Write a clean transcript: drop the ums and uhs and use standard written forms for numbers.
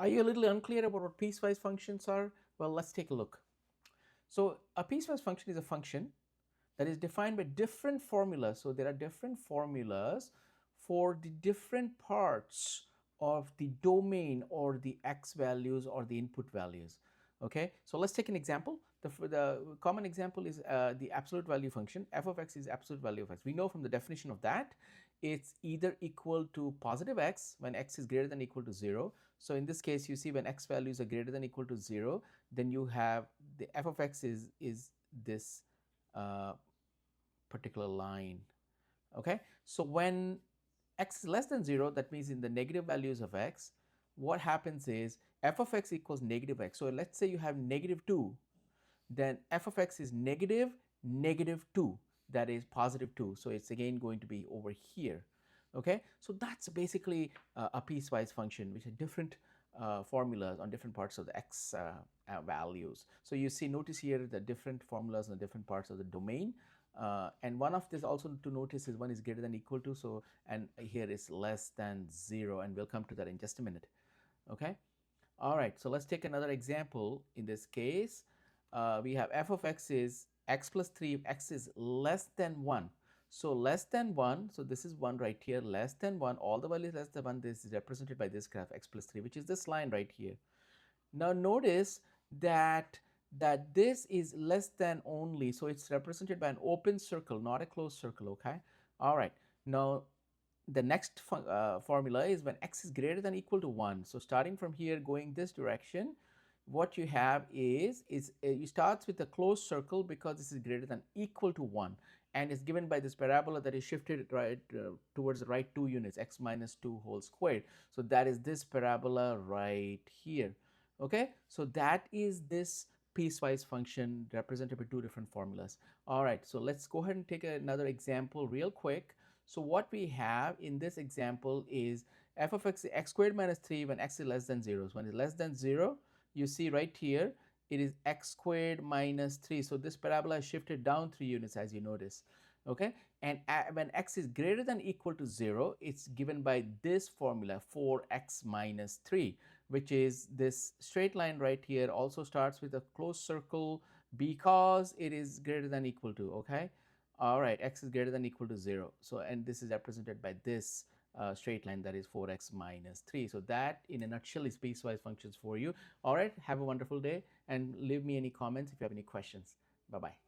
Are you a little unclear about what piecewise functions are? Well, let's take a look. So a piecewise function is a function that is defined by different formulas. So there are different formulas for the different parts of the domain or the x values or the input values. Okay, so let's take an example. The common example is the absolute value function. F of x is absolute value of x. We know from the definition of that it's either equal to positive x when x is greater than or equal to 0. So in this case, you see when x values are greater than or equal to 0, then you have the f of x is this particular line. Okay, so when x is less than 0, that means in the negative values of x, what happens is f of x equals negative x. So let's say you have negative 2, then f of x is negative negative 2, that is positive 2. So it's again going to be over here. Okay, so that's basically a piecewise function which has different formulas on different parts of the x values. So you see, notice here the different formulas on different parts of the domain. And one of this also to notice is one is greater than or equal to, so and here is less than 0, and we'll come to that in just a minute. Okay, all right, so let's take another example. In this case, we have f of x is x plus 3 if x is less than 1. So less than 1, so this is 1 right here, less than 1, all the values less than 1, this is represented by this graph x plus 3, which is this line right here. Now notice that this is less than only, so it's represented by an open circle, not a closed circle. Okay, all right, now the next formula is when x is greater than or equal to 1. So starting from here going this direction, what you have is you starts with a closed circle because this is greater than or equal to 1, and is given by this parabola that is shifted right towards the right 2 units, x minus 2 whole squared. So that is this parabola right here. Okay, so that is this piecewise function represented by two different formulas. All right, so let's go ahead and take another example real quick. So what we have in this example is f of x squared minus 3 when x is less than 0. So when it's less than 0, you see right here it is x squared minus 3. So this parabola is shifted down 3 units, as you notice. Okay, and when x is greater than or equal to 0, it's given by this formula 4x minus 3, which is this straight line right here, also starts with a closed circle because it is greater than or equal to. Okay, all right, x is greater than or equal to 0. So and this is represented by this straight line, that is 4x minus 3. So that in a nutshell is piecewise functions for you. All right, have a wonderful day and leave me any comments if you have any questions. Bye bye.